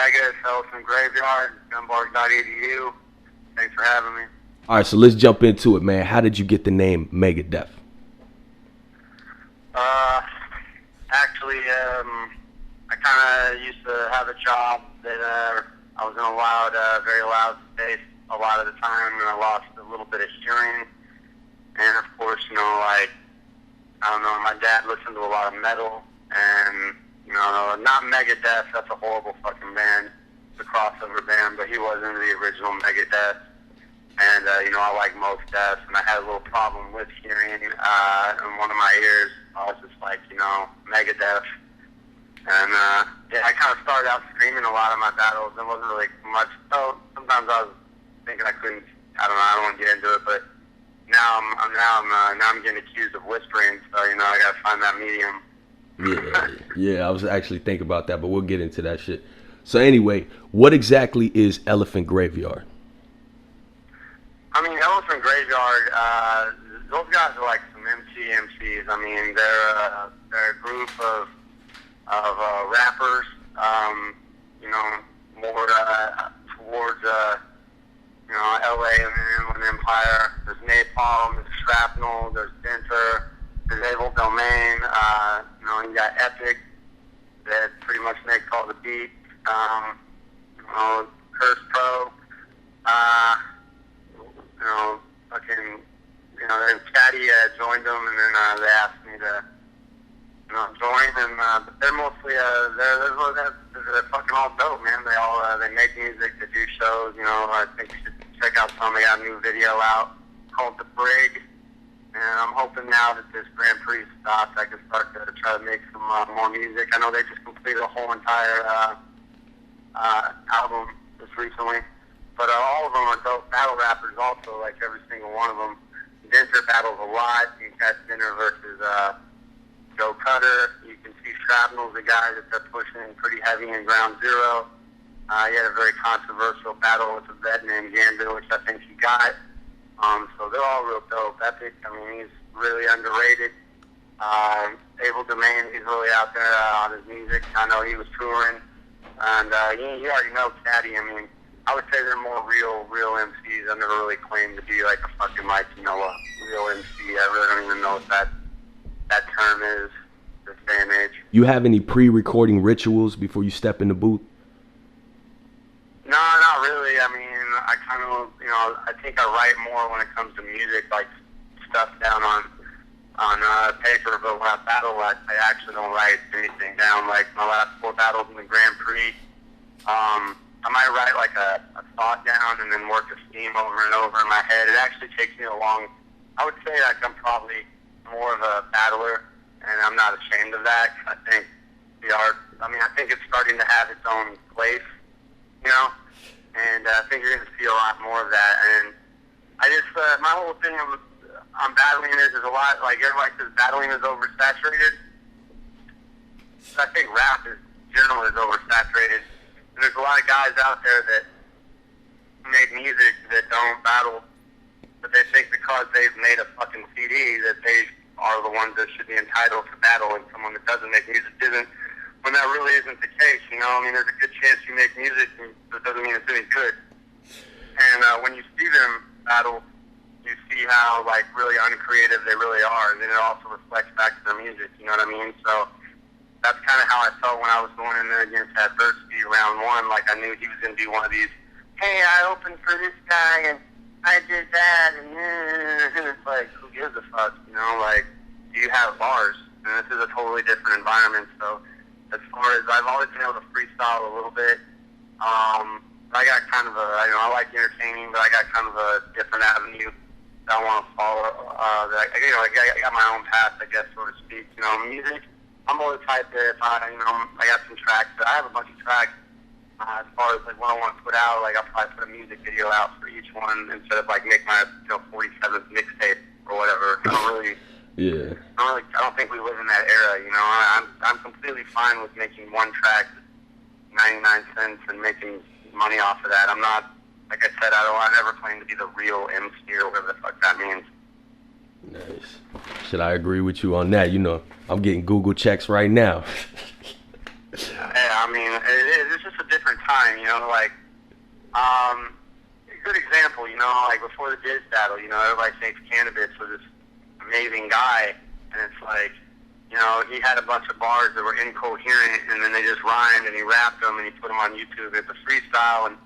Megadef, Elephant Graveyard, gunbars.edu. Thanks for having me. All right, so let's jump into it, man. How did you get the name Megadef? Actually, I kind of used to have a job that I was in a loud, very loud space a lot of the time, and I lost a little bit of hearing. And of course, I don't know, my dad listened to a lot of metal, and not Megadeth. That's a horrible fucking band. It's a crossover band, but he wasn't the original Megadeth. And I like most deaths, and I had a little problem with hearing in one of my ears. I was just like, Megadeth. And I kind of started out screaming a lot of my battles. There wasn't really much. So sometimes I was thinking I couldn't. I don't want to get into it, but now I'm getting accused of whispering. So I gotta find that medium. Yeah. I was actually thinking about that, but we'll get into that shit. So anyway, what exactly is Elephant Graveyard? I mean, Elephant Graveyard, those guys are like some MCs. I mean, they're a group of rappers, more towards, LA and the Inland Empire. There's Napalm, there's Shrapnel, there's Denter, there's Evil Domain, you got Epic that pretty much makes all the beats, Curse Pro, then Chatty joined them, and then they asked me to, join. And but they're mostly they're fucking all dope, man. They make music, they do shows. I think you should check out some. They got a new video out called The Brig, and I'm hoping now that this Grand Prix stops, I can start to try to make some more music. I know they just completed a whole entire album just recently. But all of them are dope battle rappers also, like every single one of them. Denter battles a lot. You can catch Denter versus Joe Cutter. You can see Shrapnel's the guy that they're pushing pretty heavy in Ground Zero. He had a very controversial battle with a vet named Gambit, which I think he got. So they're all real dope. Epic, I mean, he's really underrated. Able Domain, he's really out there on his music. I know he was touring. And you already know Caddy. I mean, I would say they're more real MCs. I've never really claimed to be like a fucking a real MC. I really don't even know what that term is this day and age. You have any pre-recording rituals before you step in the booth? No, not really. I mean, I kind of, I think I write more when it comes to music, like stuff down on paper. But when I battle, I actually don't write anything down. Like my last 4 battles in the Grand Prix, I might write like a thought down and then work a theme over and over in my head. It actually takes me I would say like I'm probably more of a battler, and I'm not ashamed of that. I think the art, I think it's starting to have its own place, and I think you're going to see a lot more of that. And I just, my whole thing on battling is a lot, like everybody says battling is oversaturated. I think rap is generally oversaturated. And there's a lot of guys out there that make music that don't battle, but they think because they've made a fucking CD that they are the ones that should be entitled to battle, and someone that doesn't make music isn't, when that really isn't the case, there's a good chance you make music, and that doesn't mean it's any good. And when you see them battle, you see how, really uncreative they really are, and then it also reflects back to their music, you know what I mean? So that's kind of how I felt when I was going in there against Adversity round 1. Like, I knew he was going to be one of these, hey, I opened for this guy, and I did that, and it's like, who gives a fuck, do you have bars? And this is a totally different environment, so as far as, I've always been able to freestyle a little bit. I got kind of I like entertaining, but I got kind of a different avenue that I want to follow. I got my own path, I guess, so to speak. Music, I'm more the type that if I got some tracks. I have a bunch of tracks as far as what I want to put out. Like I'll probably put a music video out for each one instead of make my 47th mixtape or whatever. Yeah. I don't think we live in that era. I'm completely fine with making one track 99 cents and making money off of that. I'm not, like I said, I never claim to be the real MC or whatever the fuck that means. Nice. Should I agree with you on that? I'm getting Google checks right now. Yeah, I mean, it's just a different time, you know, like, a good example, you know, like before the Diz battle, you know, everybody thinks Cannabis was this amazing guy, and it's like, you know, he had a bunch of bars that were incoherent, and then they just rhymed, and he rapped them, and he put them on YouTube as a freestyle, and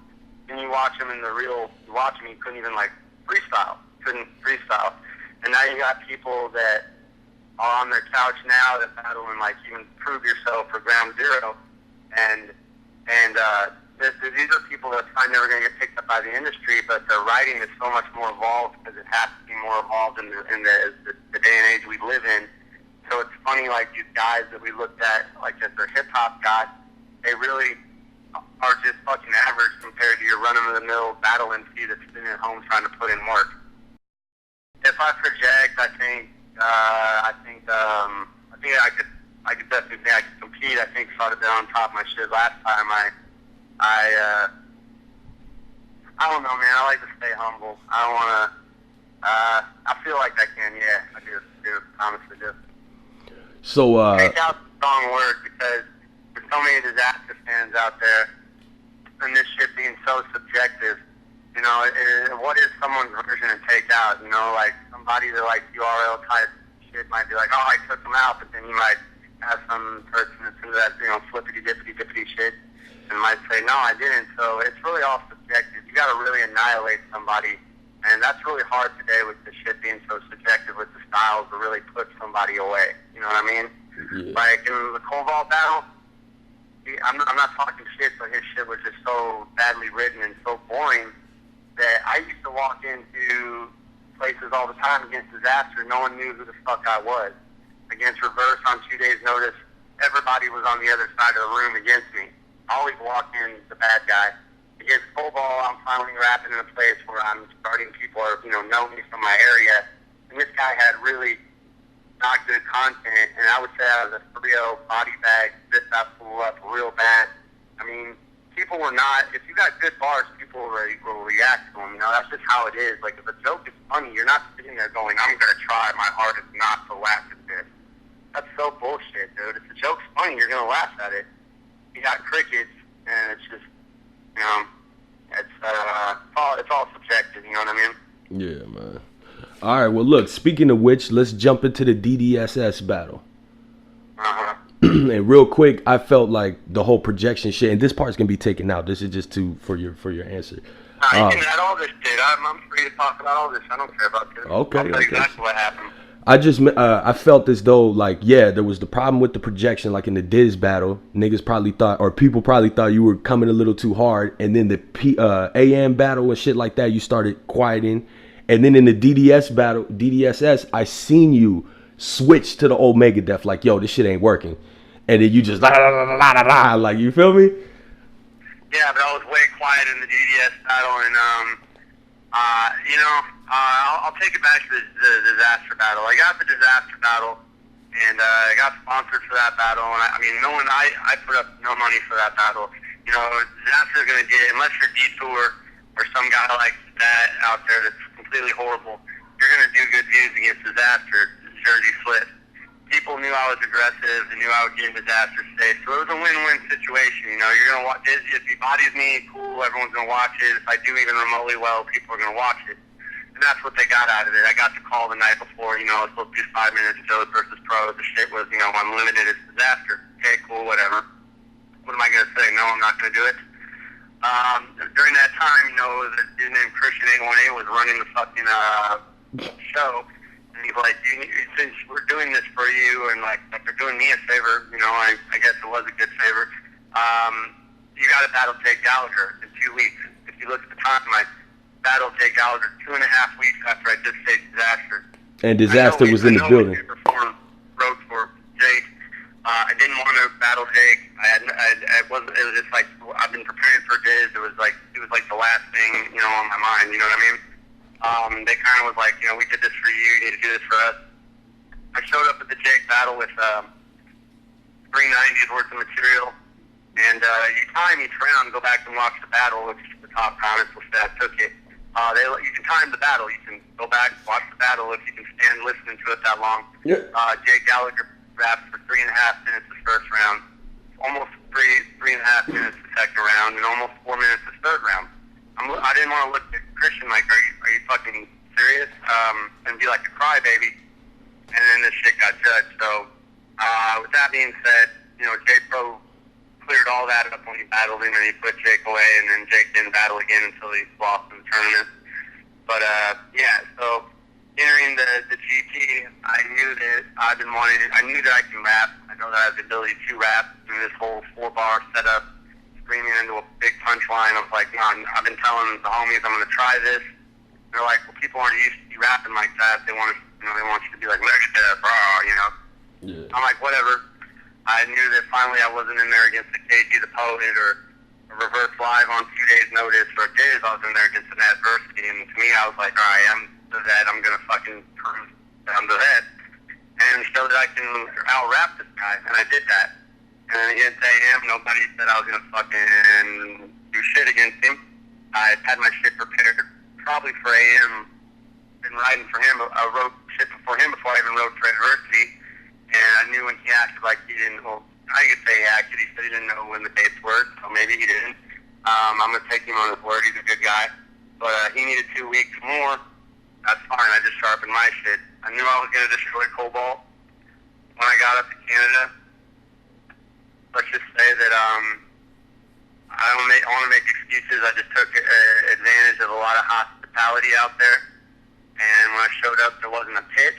then you watch him in the real, you watch him, he couldn't even, like, couldn't freestyle, and now you got people that are on their couch now that battle and, like, even prove yourself for Ground Zero, and these are people that are probably never going to get picked up by the industry, but their writing is so much more evolved because it has to be more evolved in the day and age we live in. So it's funny, like these guys that we looked at, like as their hip hop guys, they really are just fucking average compared to your run-of-the-mill battle MC that's sitting at home trying to put in work. If I project, I think I could definitely think I could compete. I think I'd have been on top of my shit last time. I don't know, man. I like to stay humble. I don't want to. I feel like I can. Yeah, I do. Honestly, do. So take out the strong word because there's so many disaster fans out there, and this shit being so subjective. You know, what is someone's version of take out? You know, like somebody that like URL type shit might be like, oh, I took them out, but then you might have some person that's into that, you know, flippity dippity shit, and might say, no, I didn't. So it's really all subjective. You got to really annihilate somebody, and that's really hard today with the shit being so subjective with the styles to really put somebody away. You know what I mean? yeah. Like in the Koval battle, I'm not talking shit, but his shit was just so badly written and so boring that I used to walk into places all the time against Disaster. No one knew who the fuck I was. Against Reverse on 2 days' notice, everybody was on the other side of the room against me. I always walk in the bad guy. Against Koval, I'm finally rapping in a place where I'm starting, people are, you know me from my area. And this guy had really not good content, and I would say I was a 3-0 body bag, spit that fool up real bad. I mean, people were not, if you got good bars, people will react to them, you know, that's just how it is. Like, if a joke is funny, you're not sitting there going, I'm going to try my hardest not to laugh at this. That's so bullshit, dude. If the joke's funny, you're going to laugh at it. You got crickets, and it's just, you know, it's all subjective, you know what I mean? Yeah, man. All right, well, look, speaking of which, let's jump into the DDSS battle. Uh-huh. And real quick, I felt like the whole projection shit, and this part's going to be taken out. This is just for your answer. You can add all this shit. I'm free to talk about all this. I don't care about this. Okay. I'll tell you exactly what happened. I felt as though, like, yeah, there was the problem with the projection, like in the Diz battle. Niggas probably thought, or people probably thought you were coming a little too hard. And then the AM battle and shit like that, you started quieting. And then in the DDSS, I seen you switch to the old Megadef, like, yo, this shit ain't working. And then you just, like, you feel me? Yeah, but I was way quiet in the DDS battle, and, I'll take it back to the disaster battle. I got the disaster battle, and I got sponsored for that battle, and I put up no money for that battle. You know, disaster's going to get, unless you're Detour or some guy like that out there that's completely horrible, you're going to do good views against Disaster, Jersey Flip. People knew I was aggressive, they knew I would get in Disaster state, so it was a win-win situation. You know, you're going to watch it. If he bodies me, cool, everyone's going to watch it. If I do even remotely well, people are going to watch it. And that's what they got out of it. I got the call the night before, you know, I was supposed to do 5 minutes shows versus pros. The shit was, you know, unlimited as Disaster. Okay, cool, whatever. What am I going to say? No, I'm not going to do it. During that time, you know, the dude named Christian A1A was running the fucking show, and he's like, since we're doing this for you, and like they're doing me a favor, you know, I guess it was a good favor. You got to battle Jake Gallagher in 2 weeks. If you look at the time, I battled Jake Gallagher 2.5 weeks after I just faced Disaster. And Disaster was in the building. Wrote for Jake. I didn't want to battle Jake. It was just like, I've been preparing for Diz. It was like the last thing, you know, on my mind. You know what I mean? They kind of was like, you know, we did this for you. You need to do this for us. I showed up at the Jake battle with 390s worth of material, and you time each round, go back and watch the battle, which the top comments will say I took it. You can time the battle. You can go back, watch the battle if you can stand listening to it that long. Yeah. Jake Gallagher rapped for 3.5 minutes the first round. almost three and a half minutes the second round, and almost 4 minutes the third round. I didn't want to look at Christian like, are you fucking serious? And be like a crybaby. And then this shit got judged. So, with that being said, J-Pro cleared all that up when he battled him, and he put Jake away, and then Jake didn't battle again until he lost in the tournament. But, yeah, so entering the GP, I knew that I knew that I can rap. I know that I have the ability to rap in this whole 4-bar setup, screaming into a big punchline. I was like, I've been telling the homies I'm going to try this. They're like, well, people aren't used to you rapping like that. They want you to be like, Megadef, Yeah. I'm like, whatever. I knew that finally I wasn't in there against the KG the Poet or a Reverse Live on 2 days' notice or a Diz. I was in there against an adversity, and to me, I was like, all right, I'm the vet. I'm gonna fucking prove that I'm the vet and show that I can out-rap this guy, and I did that. And against AM, nobody said I was gonna fucking do shit against him. I had my shit prepared, probably for AM. Been writing for him. I wrote shit before him before I even wrote for Adversity. And I knew when he acted like he didn't, I could say he acted. He said he didn't know when the dates were, so maybe he didn't. I'm going to take him on his word. He's a good guy. But he needed 2 weeks more. That's fine. I just sharpened my shit. I knew I was going to destroy Cobalt when I got up to Canada. Let's just say that I don't want to make excuses. I just took advantage of a lot of hospitality out there. And when I showed up, there wasn't a pit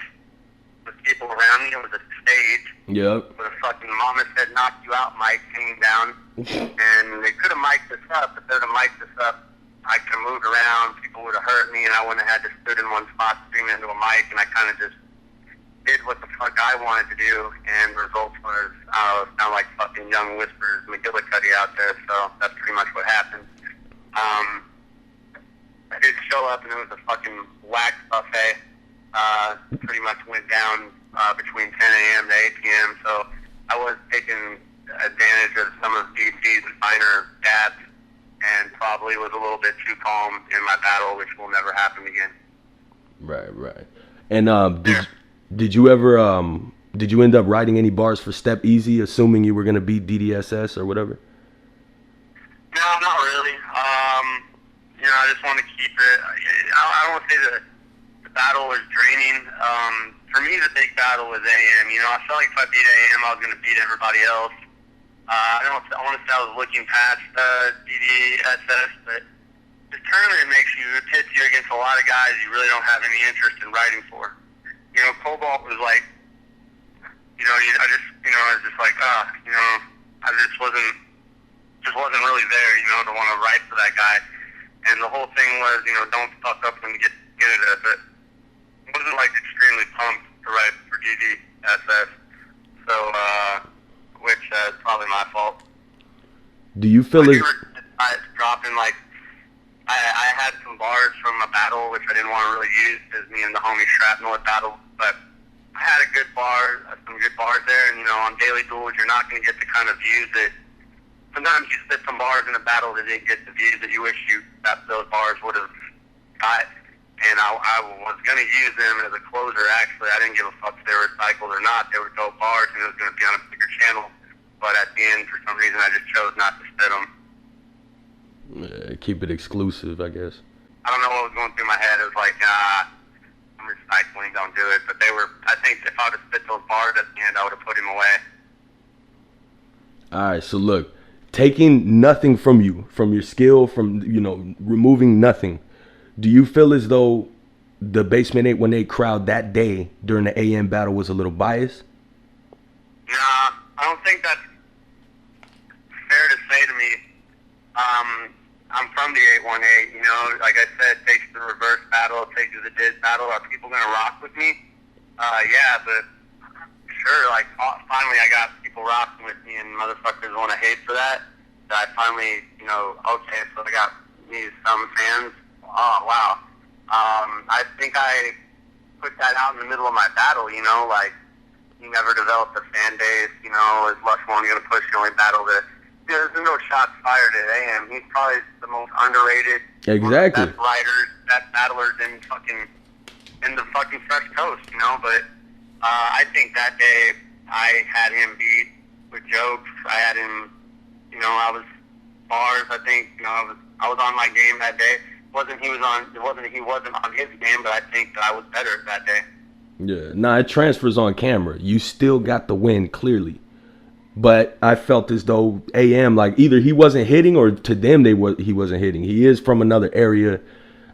with people around me. It was a stage. Yep. With a fucking Mama Said Knock You Out mic hanging down. And they could have mic'd this up. If they'd have mic'd this up, I could have moved around. People would have hurt me, and I wouldn't have had to stood in one spot screaming into a mic. And I kind of just did what the fuck I wanted to do. And the results was, sound like fucking Young Whispers McGillicuddy out there. So that's pretty much what happened. I did show up, and it was a fucking wax buffet. Pretty much went down between 10 a.m. to 8 p.m., so I was taking advantage of some of DC's finer gaps and probably was a little bit too calm in my battle, which will never happen again. Right. And did you ever did you end up writing any bars for Step Easy, assuming you were going to beat DDSS or whatever? No, not really. I just want to keep it. I don't want to say that the battle was draining. For me, the big battle was AM. I felt like if I beat AM, I was going to beat everybody else. I want to say I was looking past DDSS, but this tournament it pits you against a lot of guys you really don't have any interest in writing for. Cobalt was like, I was just like, I just wasn't really there, to want to write for that guy. And the whole thing was, don't fuck up when you get Canada, but I wasn't like extremely pumped to write for DDSS, so which is probably my fault. Do you feel it? I was dropping like I had some bars from a battle which I didn't want to really use because me and the homie Shrapnel had battled, but I had a good bar, some good bars there, and on Daily Duels you're not going to get the kind of views that. Sometimes you spit some bars in a battle that didn't get the views that you wish those bars would have got. And I was going to use them as a closer, actually. I didn't give a fuck if they were recycled or not. They were dope bars, and it was going to be on a bigger channel. But at the end, for some reason, I just chose not to spit them. Yeah, keep it exclusive, I guess. I don't know what was going through my head. It was like, I'm recycling, don't do it. But I think if I would have spit those bars at the end, I would have put him away. All right, so look. Taking nothing from you, from your skill, from, removing nothing, do you feel as though the Basement 818 crowd that day during the AM battle was a little biased? Nah, I don't think that's fair to say to me. I'm from the 818, like I said, takes the reverse battle, takes the Diz battle. Are people going to rock with me? Yeah, but sure, like, finally I got people rocking with me, and motherfuckers want to hate for that. So I finally, okay, so I got me some fans. Oh, wow. I think I put that out in the middle of my battle, like, he never developed a fan base, is much more going to push the only battle that, there's no shots fired at AM. He's probably the most underrated, exactly, best writers, best battlers in the fucking Fresh Coast, but I think that day I had him beat with jokes. I had him, I was bars. I think, I was on my game that day. He wasn't on his game, but I think that I was better that day. Yeah, nah, it transfers on camera. You still got the win clearly. But I felt as though AM, like either he wasn't hitting or to them he wasn't hitting. He is from another area.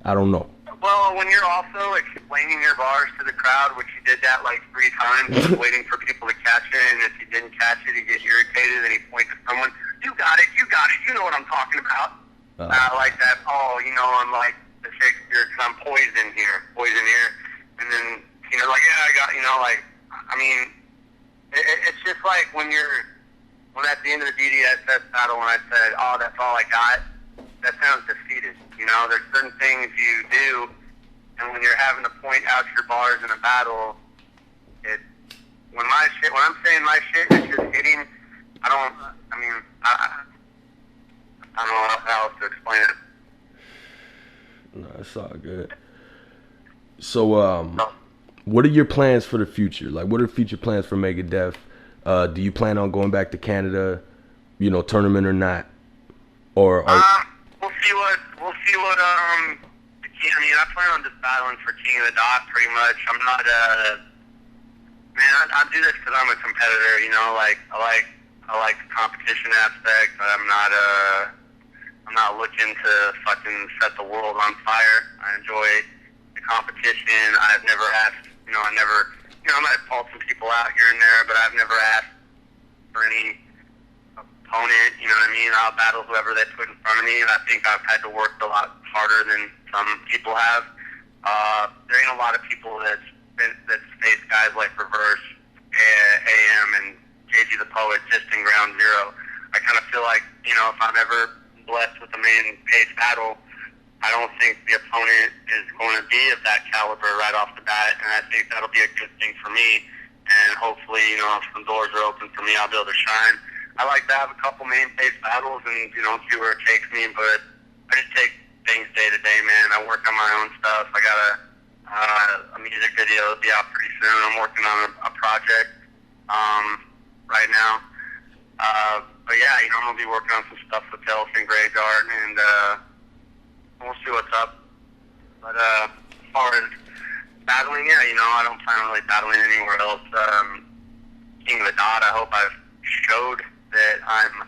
I don't know. Well, when you're also explaining your bars to the crowd, which he did that like 3 times, waiting for people to catch it, and if he didn't catch it, he'd get irritated and he'd point to someone, you got it, you know what I'm talking about. Like that, I'm like the Shakespeare, because I'm poison here. And then, like, yeah, I got, I mean, it's just like when at the end of the BDSS battle, when I said, oh, that's all I got, that sounds defeated. There's certain things you do, and when you're having to point out your bars in a battle, when I'm saying my shit is just hitting, I don't know how else to explain it. No, it's all good. So, what are your plans for the future? Like, what are future plans for Megadef? Do you plan on going back to Canada, tournament or not? Or we'll see what I plan on just battling for King of the Dot pretty much. I'm not I do this because I'm a competitor, I like the competition aspect, but I'm not looking to fucking set the world on fire. I enjoy the competition. I've never asked, I might have called some people out here and there, but I've never asked for any opponent, you know what I mean? I'll battle whoever they put in front of me, and I think I've had to work a lot harder than some people have. There ain't a lot of people that face guys like Reverse, AM, and JG the Poet just in ground zero. I kind of feel like, if I'm ever blessed with a main page battle, I don't think the opponent is going to be of that caliber right off the bat, and I think that'll be a good thing for me. And hopefully, if some doors are open for me, I'll be able to shine. I like to have a couple main page battles and, see where it takes me, but I just take things day to day, man. I work on my own stuff. I got a music video that'll be out pretty soon. I'm working on a project right now. But yeah, I'm going to be working on some stuff with the Elephant Graveyard, and we'll see what's up. But as far as battling, yeah, I don't plan on really battling anywhere else. King of the Dot, I hope I've showed that I'm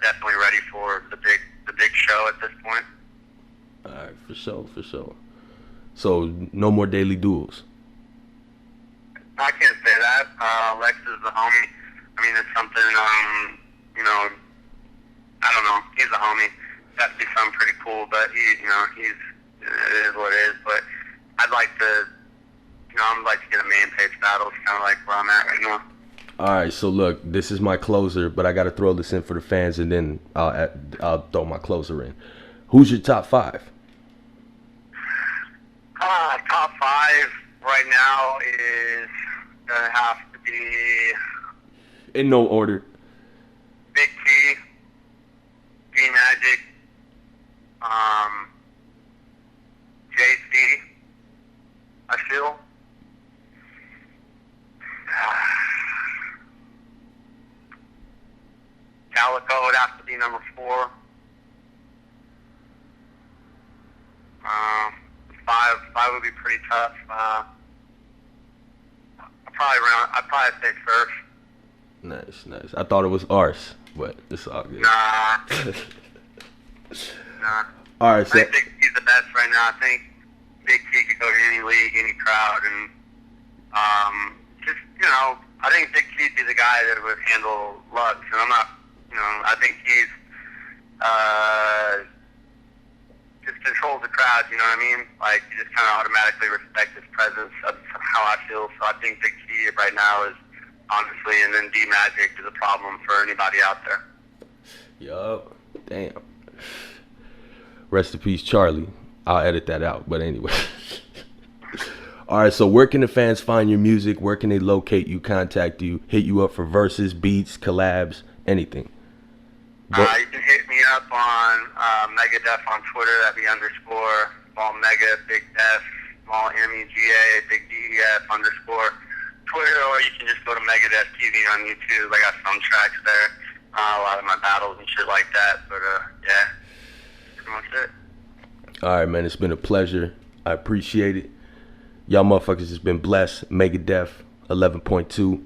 definitely ready for the big show at this point. All right, for sure. So no more daily duels. I can't say that. Lex is the homie. I mean, it's something, I don't know. He's a homie. That'd be something pretty cool, but it is what it is. But I'd like to, get a main page battle. It's kind of like where I'm at right now. All right, so look, this is my closer, but I got to throw this in for the fans, and then I'll throw my closer in. Who's your top 5? Top 5 right now is gonna have to be, in no order, Big T, D-Magic, JC, I feel. Calico would have to be number 4. 5 would be pretty tough. I'd probably say Surf. Nice. I thought it was Arse, but it's all good. Nah. All right, so I think Big T's the best right now. I think Big T could go to any league, any crowd, and I think Big T'd be the guy that would handle Lux, and I'm not, I think he's just controls the crowd, you know what I mean? Like, you just kind of automatically respect his presence. That's how I feel. So I think Big T right now is, honestly, and then D-Magic is a problem for anybody out there. Yup. Damn. Rest in peace, Charlie. I'll edit that out, but anyway. All right, so where can the fans find your music? Where can they locate you, contact you, hit you up for verses, beats, collabs, anything? You can hit me up on Megadef on Twitter. That'd be _ small mega, big F, small MEGA, big DEF _ Twitter, or you can just go to Megadef TV on YouTube. I got some tracks there, a lot of my battles and shit like that. But yeah, pretty much it. All right, man. It's been a pleasure. I appreciate it. Y'all motherfuckers has been blessed. Megadef 11.2.